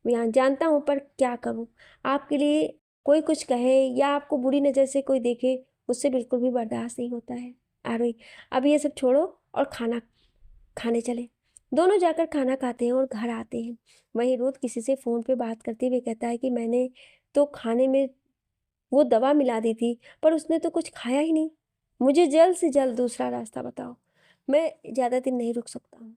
मैं जानता हूँ, पर क्या करूँ, आपके लिए कोई कुछ कहे या आपको बुरी नज़र से कोई देखे, मुझसे बिल्कुल भी बर्दाश्त नहीं होता है। आरोही, अब ये सब छोड़ो और खाना खाने चले। दोनों जाकर खाना खाते हैं और घर आते हैं। वहीं रोज किसी से फ़ोन पे बात करते हुए कहता है कि मैंने तो खाने में वो दवा मिला दी थी, पर उसने तो कुछ खाया ही नहीं। मुझे जल्द से जल्द दूसरा रास्ता बताओ, मैं ज़्यादा दिन नहीं रुक सकता हूँ।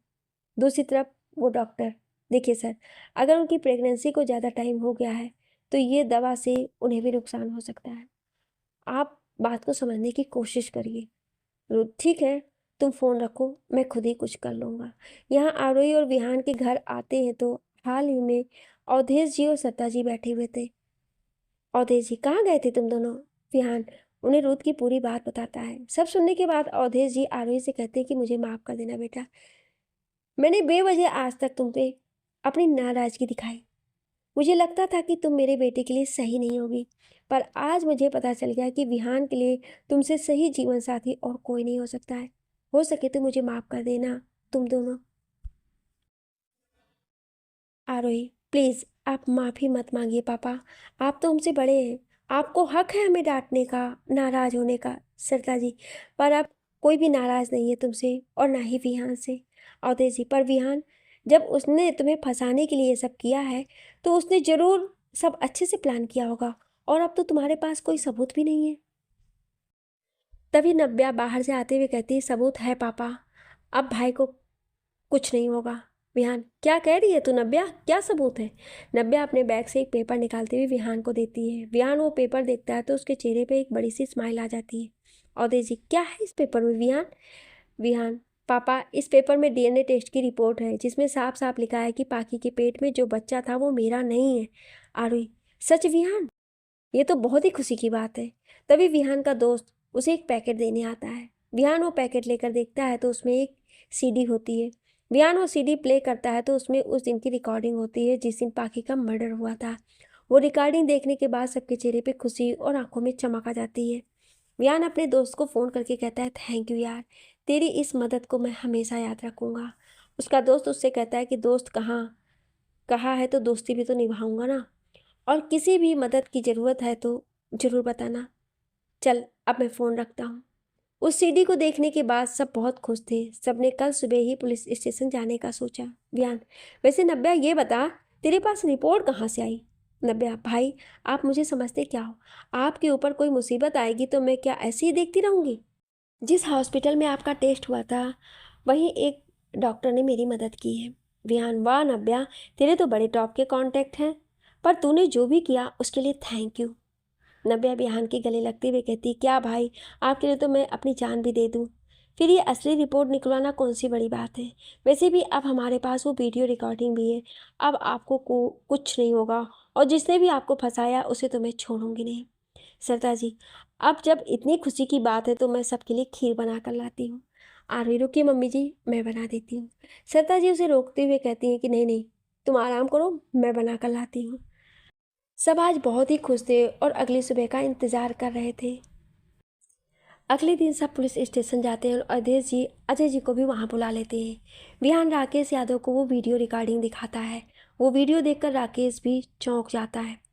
दूसरी तरफ वो डॉक्टर, देखिए सर, अगर उनकी प्रेगनेंसी को ज़्यादा टाइम हो गया है तो ये दवा से उन्हें भी नुकसान हो सकता है। आप बात को समझने की कोशिश करिए। ठीक है, तुम फ़ोन रखो, मैं खुद ही कुछ कर लूँगा। यहाँ आरोही और विहान के घर आते हैं तो हाल ही में अवधेश जी और सत्ता जी बैठे हुए थे। अवधेश जी, कहाँ गए थे तुम दोनों? विहान उन्हें रुद्र की पूरी बात बताता है। सब सुनने के बाद अवधेश जी आरोही से कहते हैं कि मुझे माफ़ कर देना बेटा, मैंने बेवजह आज तक तुम पे अपनी नाराज़गी दिखाई। मुझे लगता था कि तुम मेरे बेटे के लिए सही नहीं होगी, पर आज मुझे पता चल गया कि विहान के लिए तुमसे सही जीवन साथी और कोई नहीं हो सकता है। हो सके तो मुझे माफ़ कर देना तुम दोनों। आरोही, प्लीज़ आप माफ़ी मत मांगिए पापा, आप तो हमसे बड़े हैं, आपको हक है हमें डांटने का, नाराज़ होने का। सरता जी, पर अब कोई भी नाराज़ नहीं है तुमसे और ना ही विहान से। अवधेश जी, पर विहान, जब उसने तुम्हें फंसाने के लिए ये सब किया है तो उसने ज़रूर सब अच्छे से प्लान किया होगा, और अब तो तुम्हारे पास कोई सबूत भी नहीं है। तभी नव्या बाहर से आते हुए कहती है, सबूत है पापा, अब भाई को कुछ नहीं होगा। विहान, क्या कह रही है तू नव्या, क्या सबूत है? नव्या अपने बैग से एक पेपर निकालते हुए विहान को देती है। विहान वो पेपर देखता है तो उसके चेहरे पे एक बड़ी सी स्माइल आ जाती है। अवधेश जी, क्या है इस पेपर में विहान? विहान, पापा इस पेपर में डीएनए टेस्ट की रिपोर्ट है जिसमें साफ साफ लिखा है कि पाखी के पेट में जो बच्चा था वो मेरा नहीं है। आरोही, सच विहान? ये तो बहुत ही खुशी की बात है। तभी विहान का दोस्त उसे एक पैकेट देने आता है। विहान वो पैकेट लेकर देखता है तो उसमें एक सीडी होती है। विहान वो सीडी प्ले करता है तो उसमें उस दिन की रिकॉर्डिंग होती है जिस दिन पाखी का मर्डर हुआ था। वो रिकॉर्डिंग देखने के बाद सबके चेहरे पे खुशी और आंखों में चमक आ जाती है। विहान अपने दोस्त को फ़ोन करके कहता है, थैंक यू यार, तेरी इस मदद को मैं हमेशा याद रखूँगा। उसका दोस्त उससे कहता है कि दोस्त कहाँ कहा है तो दोस्ती भी तो निभाऊंगा ना, और किसी भी मदद की ज़रूरत है तो ज़रूर बताना। चल अब मैं फ़ोन रखता हूँ। उस सीडी को देखने के बाद सब बहुत खुश थे। सबने कल सुबह ही पुलिस स्टेशन जाने का सोचा। बयान, वैसे नब्या ये बता, तेरे पास रिपोर्ट कहाँ से आई? नब्या, भाई आप मुझे समझते क्या हो? आपके ऊपर कोई मुसीबत आएगी तो मैं क्या ऐसे ही देखती रहूँगी? जिस हॉस्पिटल में आपका टेस्ट हुआ था वहीं एक डॉक्टर ने मेरी मदद की है। विहान, वाह नब्या, तेरे तो बड़े टॉप के कॉन्टैक्ट हैं, पर तूने जो भी किया उसके लिए थैंक यू। नब्या विहान के गले लगते हुए कहती, क्या भाई, आपके लिए तो मैं अपनी जान भी दे दूँ। फिर ये असली रिपोर्ट निकलवाना कौन सी बड़ी बात है? वैसे भी अब हमारे पास वो वीडियो रिकॉर्डिंग भी है। अब आपको कुछ नहीं होगा, और जिसने भी आपको फंसाया उसे तो मैं छोड़ूंगी नहीं। सरदार जी, अब जब इतनी खुशी की बात है तो मैं सबके लिए खीर बना कर लाती हूँ। आरवी, रुकिए मम्मी जी, मैं बना देती हूँ। सरदार जी उसे रोकते हुए कहती हैं कि नहीं नहीं, तुम आराम करो, मैं बना कर लाती हूँ। सब आज बहुत ही खुश थे और अगली सुबह का इंतज़ार कर रहे थे। अगले दिन सब पुलिस स्टेशन जाते हैं और अजय जी को भी वहाँ बुला लेते हैं। विहान राकेश यादव को वो वीडियो रिकॉर्डिंग दिखाता है। वो वीडियो देखकर राकेश भी चौंक जाता है।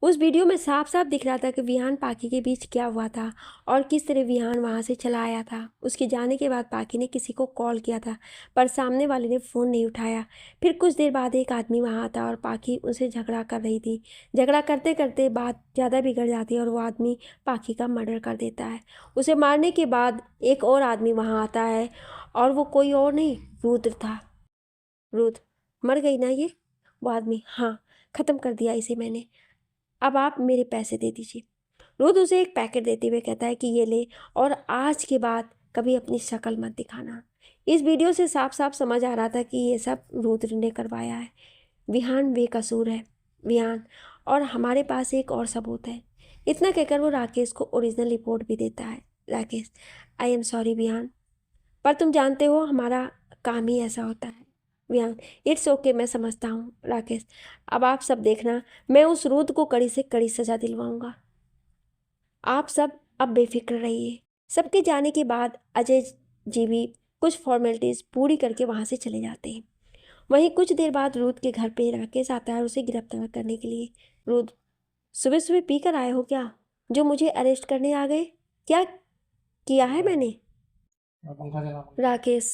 उस वीडियो में साफ साफ दिख रहा था कि विहान पाखी के बीच क्या हुआ था और किस तरह विहान वहां से चला आया था। उसके जाने के बाद पाखी ने किसी को कॉल किया था पर सामने वाले ने फ़ोन नहीं उठाया। फिर कुछ देर बाद एक आदमी वहां आता और पाखी उनसे झगड़ा कर रही थी। झगड़ा करते करते बात ज़्यादा बिगड़ जाती है और वो आदमी पाखी का मर्डर कर देता है। उसे मारने के बाद एक और आदमी वहाँ आता है और वो कोई और नहीं, रुद्र था। रुद्र, मर गई ना ये? वो आदमी, हाँ, ख़त्म कर दिया इसे मैंने, अब आप मेरे पैसे दे दीजिए। रुद्र उसे एक पैकेट देते हुए कहता है कि ये ले, और आज के बाद कभी अपनी शक्ल मत दिखाना। इस वीडियो से साफ साफ समझ आ रहा था कि ये सब रुद्र ने करवाया है। विहान बेकसूर है। विहान, और हमारे पास एक और सबूत है। इतना कहकर वो राकेश को ओरिजिनल रिपोर्ट भी देता है। Rakesh, I am sorry Vihaan, पर तुम जानते हो हमारा काम ही ऐसा होता है। विहान, इट्स ओके, मैं समझता हूँ। राकेश, अब आप सब देखना, मैं उस रुद्र को कड़ी से कड़ी सजा दिलवाऊंगा। आप सब अब बेफिक्र रहिए। सबके जाने के बाद अजय जी भी कुछ फॉर्मेलिटीज़ पूरी करके वहाँ से चले जाते हैं। वहीं कुछ देर बाद रुद्र के घर पे राकेश आता है उसे गिरफ्तार करने के लिए। रुद्र, सुबह सुबह पी कर आए हो क्या, जो मुझे अरेस्ट करने आ गए? क्या किया है मैंने? राकेश,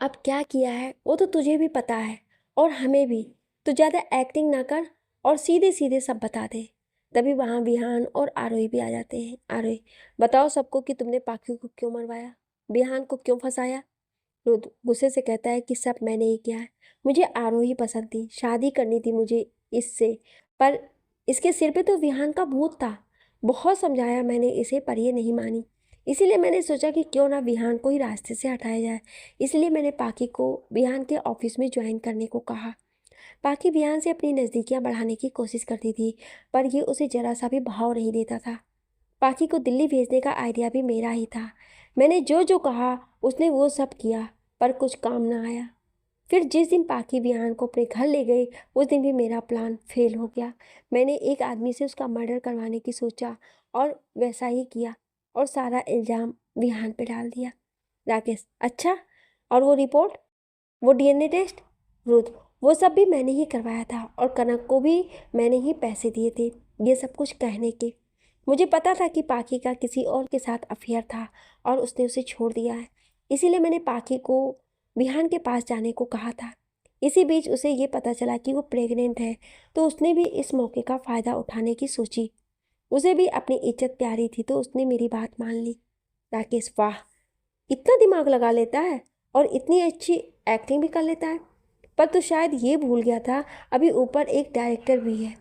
अब क्या किया है वो तो तुझे भी पता है और हमें भी। तो ज़्यादा एक्टिंग ना कर और सीधे सीधे सब बता दे। तभी वहाँ विहान और आरोही भी आ जाते हैं। आरोही, बताओ सबको कि तुमने पाखी को क्यों मरवाया, विहान को क्यों फंसाया? रुद्र गुस्से से कहता है कि सब मैंने ही किया है। मुझे आरोही पसंद थी, शादी करनी थी मुझे इससे, पर इसके सिर पे तो विहान का भूत था। बहुत समझाया मैंने इसे पर ये नहीं मानी। इसीलिए मैंने सोचा कि क्यों ना विहान को ही रास्ते से हटाया जाए। इसलिए मैंने पाखी को विहान के ऑफिस में ज्वाइन करने को कहा। पाखी विहान से अपनी नज़दीकियाँ बढ़ाने की कोशिश करती थी, पर ये उसे जरा सा भी भाव नहीं देता था। पाखी को दिल्ली भेजने का आइडिया भी मेरा ही था। मैंने जो जो कहा उसने वो सब किया, पर कुछ काम ना आया। फिर जिस दिन पाखी विहान को अपने घर ले गए, उस दिन भी मेरा प्लान फेल हो गया। मैंने एक आदमी से उसका मर्डर करवाने की सोचा और वैसा ही किया, और सारा इल्ज़ाम विहान पे डाल दिया। राकेश: अच्छा, और वो रिपोर्ट, वो डीएनए टेस्ट? रुद्र: वो सब भी मैंने ही करवाया था, और कनक को भी मैंने ही पैसे दिए थे ये सब कुछ कहने के। मुझे पता था कि पाखी का किसी और के साथ अफेयर था और उसने उसे छोड़ दिया है, इसीलिए मैंने पाखी को विहान के पास जाने को कहा था। इसी बीच उसे ये पता चला कि वो प्रेग्नेंट है, तो उसने भी इस मौके का फ़ायदा उठाने की सोची। उसे भी अपनी इज्जत प्यारी थी, तो उसने मेरी बात मान ली। राकेश: वाह, इतना दिमाग लगा लेता है और इतनी अच्छी एक्टिंग भी कर लेता है। पर तो शायद ये भूल गया था, अभी ऊपर एक डायरेक्टर भी है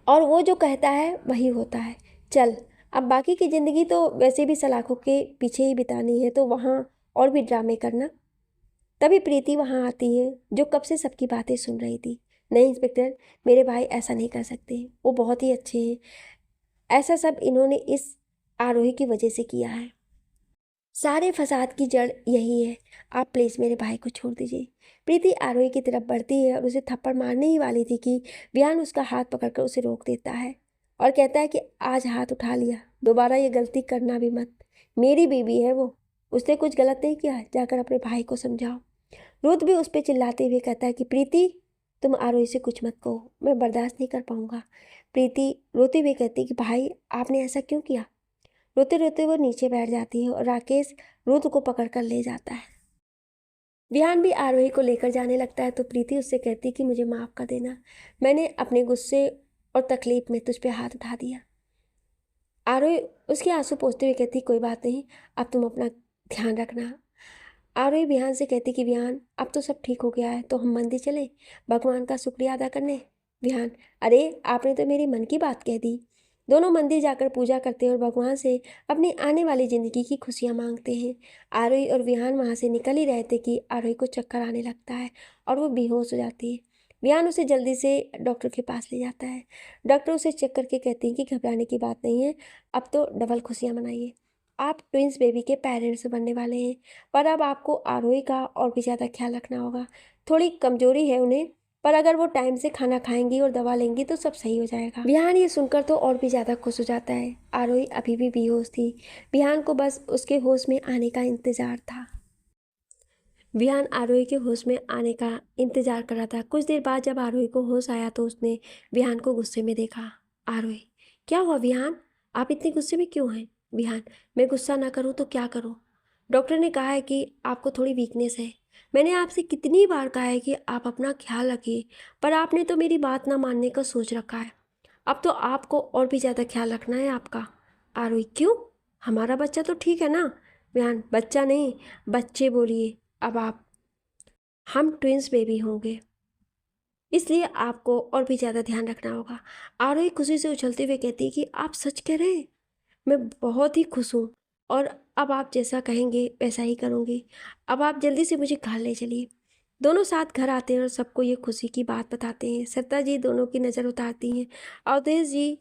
और वो जो कहता है वही होता है। चल, अब बाकी की ज़िंदगी तो वैसे भी सलाखों के पीछे ही बितानी है, तो वहाँ और भी ड्रामे करना। तभी प्रीति वहाँ आती है, जो कब से सबकी बातें सुन रही थी। नहीं इंस्पेक्टर, मेरे भाई ऐसा नहीं कर सकते, वो बहुत ही अच्छे हैं। ऐसा सब इन्होंने इस आरोही की वजह से किया है। सारे फसाद की जड़ यही है। आप प्लीज़ मेरे भाई को छोड़ दीजिए। प्रीति आरोही की तरफ बढ़ती है और उसे थप्पड़ मारने ही वाली थी कि विहान उसका हाथ पकड़कर उसे रोक देता है और कहता है कि आज हाथ उठा लिया, दोबारा ये गलती करना भी मत। मेरी बीवी है वो, उसने कुछ गलत नहीं किया, जाकर अपने भाई को समझाओ। रुद्र भी उस पर चिल्लाते हुए कहता है कि प्रीति, तुम आरोही से कुछ मत कहो, मैं बर्दाश्त नहीं कर पाऊंगा। प्रीति रोते हुए कहती कि भाई, आपने ऐसा क्यों किया? रोते रोते वो नीचे बैठ जाती है और राकेश रुद्र को पकड़कर ले जाता है। विहान भी आरोही को लेकर जाने लगता है, तो प्रीति उससे कहती कि मुझे माफ़ कर देना, मैंने अपने गुस्से और तकलीफ में तुझ पे हाथ उठा दिया। आरोही उसके आंसू पोंछते हुए कहती कोई बात नहीं, अब तुम अपना ध्यान रखना। आरोही विहान से कहती कि विहान, अब तो सब ठीक हो गया है, तो हम मंदिर चले भगवान का शुक्रिया अदा करने। विहान: अरे, आपने तो मेरी मन की बात कह दी। दोनों मंदिर जाकर पूजा करते हैं और भगवान से अपनी आने वाली ज़िंदगी की खुशियाँ मांगते हैं। आरोही और विहान वहाँ से निकल ही रहे थे कि आरोही को चक्कर आने लगता है और वो बेहोश हो जाती है। विहान उसे जल्दी से डॉक्टर के पास ले जाता है। डॉक्टर उसे चेक करके कहते हैं कि घबराने की बात नहीं है, अब तो डबल खुशियाँ मनाइए। आप ट्विंस बेबी के पेरेंट्स बनने वाले हैं, पर अब आपको आरोही का और भी ज़्यादा ख्याल रखना होगा। थोड़ी कमजोरी है उन्हें, पर अगर वो टाइम से खाना खाएंगी और दवा लेंगी तो सब सही हो जाएगा। विहान ये सुनकर तो और भी ज़्यादा खुश हो जाता है। आरोही अभी भी बेहोश थी, विहान को बस उसके होश में आने का इंतज़ार था। विहान आरोही के होश में आने का इंतज़ार कर रहा था। कुछ देर बाद जब आरोही को होश आया तो उसने विहान को गुस्से में देखा। आरोही: क्या हुआ विहान, आप इतने गुस्से में क्यों हैं? विहान: मैं गुस्सा ना करूं तो क्या करूं? डॉक्टर ने कहा है कि आपको थोड़ी वीकनेस है। मैंने आपसे कितनी बार कहा है कि आप अपना ख्याल रखिए, पर आपने तो मेरी बात ना मानने का सोच रखा है। अब तो आपको और भी ज़्यादा ख्याल रखना है आपका। आरोही: क्यों, हमारा बच्चा तो ठीक है ना? विहान: बच्चा नहीं, बच्चे बोलिए अब आप। हम ट्विंस बेबी होंगे, इसलिए आपको और भी ज़्यादा ध्यान रखना होगा। आरोही खुशी से उछलते हुए कहती है कि आप सच कह रहे हैं, मैं बहुत ही खुश हूँ और अब आप जैसा कहेंगे वैसा ही करूँगी। अब आप जल्दी से मुझे घर ले चलिए। दोनों साथ घर आते हैं और सबको ये खुशी की बात बताते हैं। सत्ता जी दोनों की नज़र उतारती हैं। अवधेश जी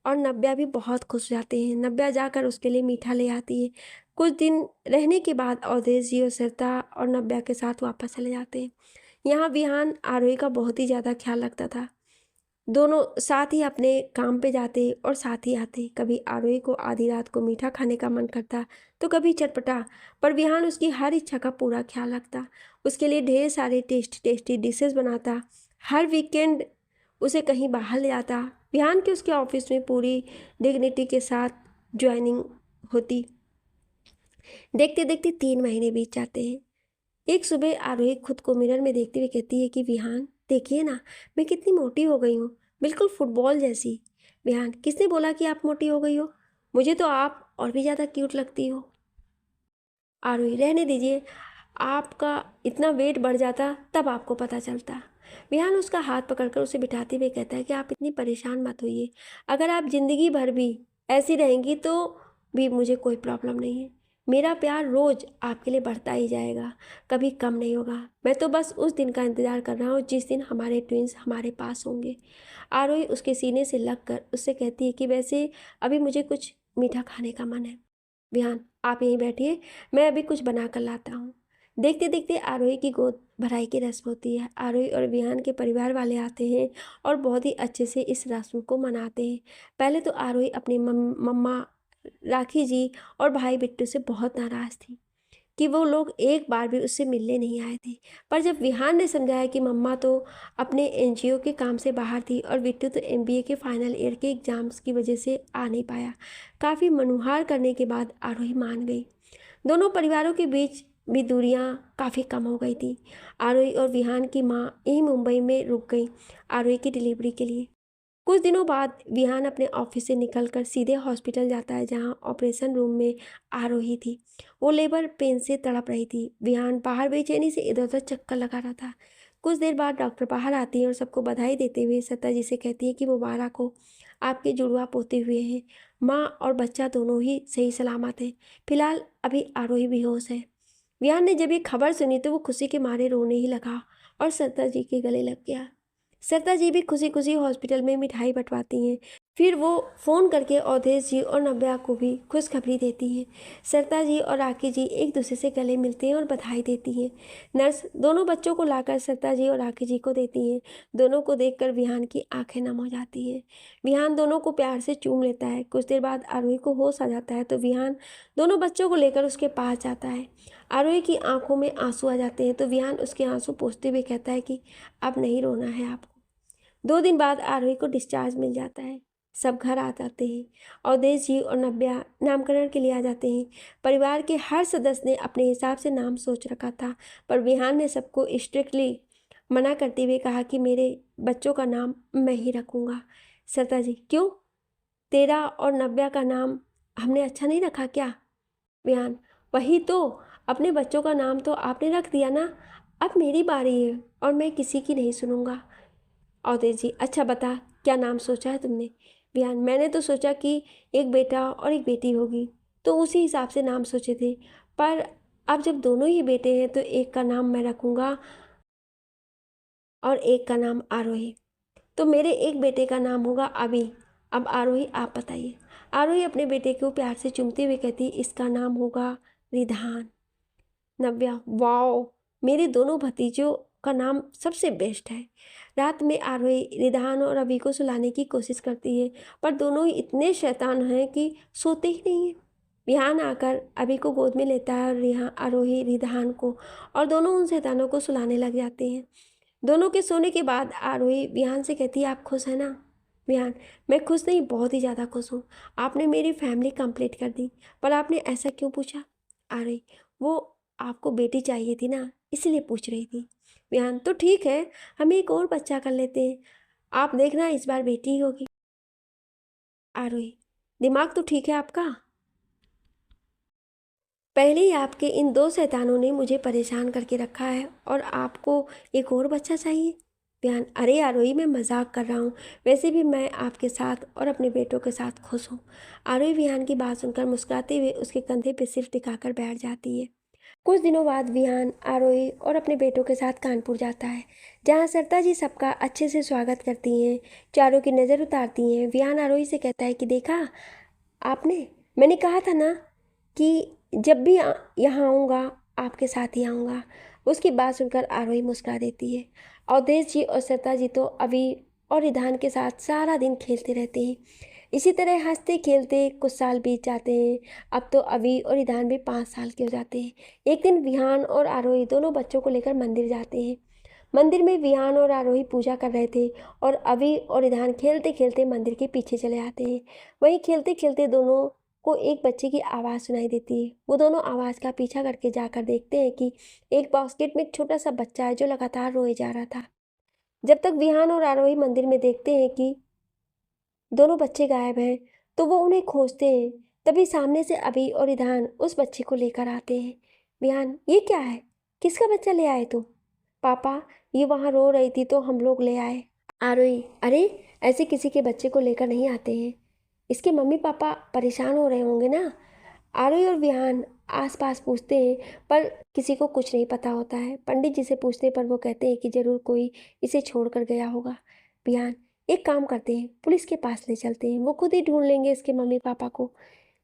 और नव्या भी बहुत खुश हो जाते हैं। नव्या जाकर उसके लिए मीठा ले आती है। कुछ दिन रहने के बाद अवधेश जी और सरिता और नव्या के साथ वापस चले जाते हैं। यहाँ विहान आरोही का बहुत ही ज़्यादा ख्याल रखता था। दोनों साथ ही अपने काम पे जाते और साथ ही आते। कभी आरोही को आधी रात को मीठा खाने का मन करता तो कभी चटपटा, पर विहान उसकी हर इच्छा का पूरा ख्याल रखता। उसके लिए ढेर सारे टेस्टी टेस्टी डिशेस बनाता। हर वीकेंड उसे कहीं बाहर ले जाता। विहान के उसके ऑफिस में पूरी डिग्निटी के साथ ज्वाइनिंग होती। देखते देखते 3 महीने बीत जाते हैं। एक सुबह आरोही खुद को मिरर में देखते हुए कहती है कि विहान, देखिए ना, मैं कितनी मोटी हो गई हूँ, बिल्कुल फुटबॉल जैसी। विहान: किसने बोला कि आप मोटी हो गई हो? मुझे तो आप और भी ज़्यादा क्यूट लगती हो। आरोही: रहने दीजिए, आपका इतना वेट बढ़ जाता तब आपको पता चलता। विहान उसका हाथ पकड़कर उसे बिठाते हुए कहता है कि आप इतनी परेशान मत होइए, अगर आप ज़िंदगी भर भी ऐसी रहेंगी तो भी मुझे कोई प्रॉब्लम नहीं है। मेरा प्यार रोज़ आपके लिए बढ़ता ही जाएगा, कभी कम नहीं होगा। मैं तो बस उस दिन का इंतज़ार कर रहा हूँ जिस दिन हमारे ट्विंस हमारे पास होंगे। आरोही उसके सीने से लगकर उससे कहती है कि वैसे अभी मुझे कुछ मीठा खाने का मन है। विहान, आप यहीं बैठिए, मैं अभी कुछ बना कर लाता हूँ। देखते देखते आरोही की गोद भराई की रस्म होती है। आरोही और विहान के परिवार वाले आते हैं और बहुत ही अच्छे से इस रस्म को मनाते हैं। पहले तो आरोही अपनी मम्मा राखी जी और भाई बिट्टू से बहुत नाराज़ थी कि वो लोग एक बार भी उससे मिलने नहीं आए थे। पर जब विहान ने समझाया कि मम्मा तो अपने एनजीओ के काम से बाहर थी और बिट्टू तो एमबीए के फाइनल ईयर के एग्ज़ाम्स की वजह से आ नहीं पाया, काफ़ी मनुहार करने के बाद आरोही मान गई। दोनों परिवारों के बीच भी दूरियां काफ़ी कम हो गई थी। आरोही और विहान की माँ यहीं मुंबई में रुक गई आरोही की डिलीवरी के लिए। कुछ दिनों बाद विहान अपने ऑफिस से निकलकर सीधे हॉस्पिटल जाता है जहां ऑपरेशन रूम में आरोही थी। वो लेबर पेन से तड़प रही थी। विहान बाहर बेचैनी से इधर उधर चक्कर लगा रहा था। कुछ देर बाद डॉक्टर बाहर आती है और सबको बधाई देते हुए सत्ता जी से कहती है कि मुबारक हो, आपके जुड़वा पोते हुए हैं। माँ और बच्चा दोनों ही सही सलामत हैं। फिलहाल अभी आरोही बेहोश है। विहान ने जब ये खबर सुनी तो वो खुशी के मारे रोने ही लगा और सत्ता जी के गले लग गया। सरता जी भी खुशी खुशी हॉस्पिटल में मिठाई बंटवाती हैं। फिर वो फ़ोन करके अवधेश जी और नव्या को भी खुशखबरी देती हैं। सरता जी और राखी जी एक दूसरे से गले मिलते हैं और बधाई देती हैं। नर्स दोनों बच्चों को लाकर सरता जी और राखी जी को देती हैं। दोनों को देखकर विहान की आंखें नम हो जाती हैं। विहान दोनों को प्यार से चूम लेता है। कुछ देर बाद आरोही को होश आ जाता है तो विहान दोनों बच्चों को लेकर उसके पास जाता है। आरोही की आंखों में आंसू आ जाते हैं तो विहान उसके आंसू पोंछते हुए कहता है कि अब नहीं रोना है आपको। 2 दिन बाद आरोही को डिस्चार्ज मिल जाता है। सब घर आ जाते हैं। अवधेश जी और नव्या नामकरण के लिए आ जाते हैं। परिवार के हर सदस्य ने अपने हिसाब से नाम सोच रखा था, पर विहान ने सबको स्ट्रिक्टली मना करते हुए कहा कि मेरे बच्चों का नाम मैं ही रखूँगा। सरता जी, क्यों? तेरा और नव्या का नाम हमने अच्छा नहीं रखा क्या? विहान, वही तो, अपने बच्चों का नाम तो आपने रख दिया ना। अब मेरी बारी है और मैं किसी की नहीं सुनूंगा। अवधेश जी, अच्छा बता, क्या नाम सोचा है तुमने? विहान, मैंने तो सोचा कि एक बेटा और एक बेटी होगी, तो उसी हिसाब से नाम सोचे थे। पर अब जब दोनों ही बेटे हैं तो एक का नाम मैं रखूँगा और एक का नाम आरोही। तो मेरे एक बेटे का नाम होगा अभी। अब आरोही आप बताइए। आरोही अपने बेटे को प्यार से चूमते हुए कहती, इसका नाम होगा रिधान। नव्या, वाओ, मेरे दोनों भतीजों का नाम सबसे बेस्ट है। रात में आरोही रिधान और अभी को सुलाने की कोशिश करती है, पर दोनों ही इतने शैतान हैं कि सोते ही नहीं हैं। विहान आकर अभी को गोद में लेता है और आरोही रिधान को, और दोनों उन शैतानों को सुलाने लग जाते हैं। दोनों के सोने के बाद आरोही विहान से कहती है, आप खुश हैं ना? विहान, मैं खुश नहीं, बहुत ही ज़्यादा खुश हूँ। आपने मेरी फैमिली कंप्लीट कर दी। पर आपने ऐसा क्यों पूछा? आरोही, वो आपको बेटी चाहिए थी ना, इसलिए पूछ रही थी। विहान, तो ठीक है, हम एक और बच्चा कर लेते हैं। आप देखना इस बार बेटी ही होगी। आरोही, दिमाग तो ठीक है आपका। पहले ही आपके इन 2 शैतानों ने मुझे परेशान करके रखा है और आपको एक और बच्चा चाहिए। विहान, अरे आरोही, मैं मजाक कर रहा हूँ। वैसे भी मैं आपके साथ और अपने बेटों के साथ खुश हूँ। आरोही विहान की बात सुनकर मुस्कुराते हुए उसके कंधे पर सिर टिकाकर बैठ जाती है। कुछ दिनों बाद विहान आरोही और अपने बेटों के साथ कानपुर जाता है, जहाँ सरता जी सबका अच्छे से स्वागत करती हैं, चारों की नज़र उतारती हैं। विहान आरोही से कहता है कि देखा आपने, मैंने कहा था ना कि जब भी यहाँ आऊँगा आपके साथ ही आऊँगा। उसकी बात सुनकर आरोही मुस्कुरा देती है। अवधेश जी और सरता जी तो अभी और रिधान के साथ सारा दिन खेलते रहते हैं। इसी तरह हंसते खेलते कुछ साल बीत जाते हैं। अब तो अभी और रिधान भी 5 साल के हो जाते हैं। एक दिन विहान और आरोही दोनों बच्चों को लेकर मंदिर जाते हैं। मंदिर में विहान और आरोही पूजा कर रहे थे और अभी और रिधान खेलते खेलते मंदिर के पीछे चले आते हैं। वहीं खेलते खेलते दोनों को एक बच्चे की आवाज़ सुनाई देती है। वो दोनों आवाज़ का पीछा करके जाकर देखते हैं कि एक बास्केट में एक छोटा सा बच्चा है जो लगातार रोए जा रहा था। जब तक विहान और आरोही मंदिर में देखते हैं कि दोनों बच्चे गायब हैं, तो वो उन्हें खोजते हैं। तभी सामने से अभी और रिधान उस बच्चे को लेकर आते हैं। विहान, ये क्या है? किसका बच्चा ले आए तुम? पापा, ये वहाँ रो रही थी तो हम लोग ले आए। आरोही, अरे ऐसे किसी के बच्चे को लेकर नहीं आते हैं। इसके मम्मी पापा परेशान हो रहे होंगे ना। आरोही और विहान आसपास पूछते हैं पर किसी को कुछ नहीं पता होता है। पंडित जी से पूछने पर वो कहते हैं कि ज़रूर कोई इसे छोड़कर गया होगा। बिहान, एक काम करते हैं, पुलिस के पास ले चलते हैं, वो खुद ही ढूंढ लेंगे इसके मम्मी पापा को।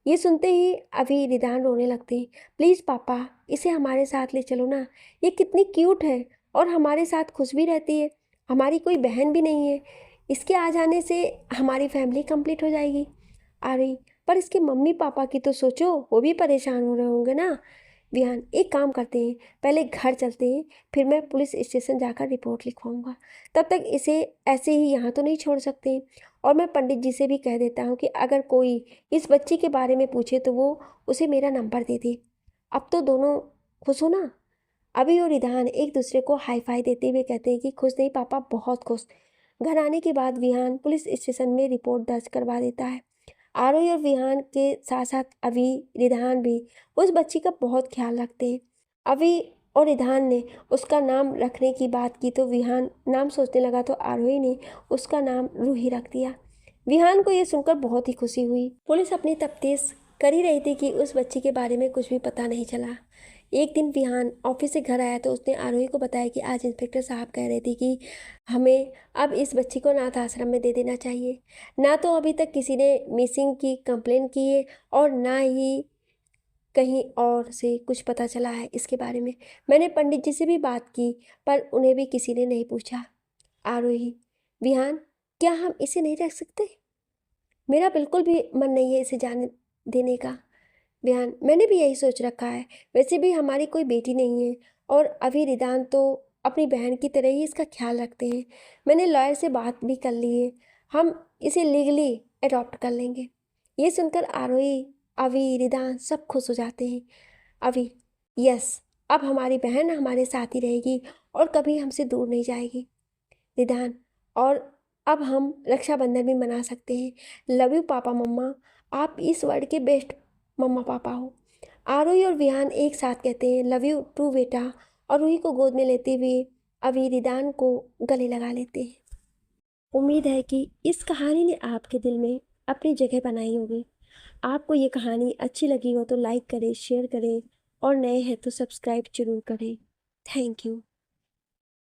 ये सुनते ही अभी रिदान रोने लगते हैं। प्लीज़ पापा, इसे हमारे साथ ले चलो ना, ये कितनी क्यूट है और हमारे साथ खुश भी रहती है। हमारी कोई बहन भी नहीं है, इसके आ जाने से हमारी फैमिली कंप्लीट हो जाएगी। अरे पर इसके मम्मी पापा की तो सोचो, वो भी परेशान हो रहे होंगे ना। विहान, एक काम करते हैं, पहले घर चलते हैं, फिर मैं पुलिस स्टेशन जाकर रिपोर्ट लिखवाऊंगा। तब तक इसे ऐसे ही यहाँ तो नहीं छोड़ सकते। और मैं पंडित जी से भी कह देता हूँ कि अगर कोई इस बच्ची के बारे में पूछे तो वो उसे मेरा नंबर दे दे। अब तो दोनों खुश हो ना। अभी और रिधान एक दूसरे को हाई फाई देते हुए कहते हैं कि खुश नहीं पापा, बहुत खुश। घर आने के बाद विहान पुलिस स्टेशन में रिपोर्ट दर्ज करवा देता है। आरोही और विहान के साथ साथ अभी रिधान भी उस बच्ची का बहुत ख्याल रखते हैं। अभी और रिधान ने उसका नाम रखने की बात की तो विहान नाम सोचने लगा तो आरोही ने उसका नाम रूही रख दिया। विहान को ये सुनकर बहुत ही खुशी हुई। पुलिस अपनी तफ्तीश कर ही रही थी कि उस बच्ची के बारे में कुछ भी पता नहीं चला। एक दिन विहान ऑफिस से घर आया तो उसने आरोही को बताया कि आज इंस्पेक्टर साहब कह रहे थे कि हमें अब इस बच्ची को अनाथ आश्रम में दे देना चाहिए। ना तो अभी तक किसी ने मिसिंग की कंप्लेन की है और ना ही कहीं और से कुछ पता चला है इसके बारे में। मैंने पंडित जी से भी बात की पर उन्हें भी किसी ने नहीं पूछा। आरोही, विहान, क्या हम इसे नहीं रख सकते? मेरा बिल्कुल भी मन नहीं है इसे जाने देने का। बयान, मैंने भी यही सोच रखा है। वैसे भी हमारी कोई बेटी नहीं है और अभी रिदान तो अपनी बहन की तरह ही इसका ख्याल रखते हैं। मैंने लॉयर से बात भी कर ली है, हम इसे लीगली अडॉप्ट कर लेंगे। ये सुनकर आरोही, अभी, रिदान सब खुश हो जाते हैं। अभी, यस, अब हमारी बहन हमारे साथ ही रहेगी और कभी हमसे दूर नहीं जाएगी। रिदान, और अब हम रक्षाबंधन भी मना सकते हैं। लव यू पापा मम्मा, आप इस वर्ल्ड के बेस्ट मम्मा पापा हो। आरोही और विहान एक साथ कहते हैं लव यू टू बेटा और रूही को गोद में लेते हुए अभी रिदान को गले लगा लेते हैं। उम्मीद है कि इस कहानी ने आपके दिल में अपनी जगह बनाई होगी। आपको ये कहानी अच्छी लगी हो तो लाइक करें, शेयर करें और नए हैं तो सब्सक्राइब जरूर करें। Thank you.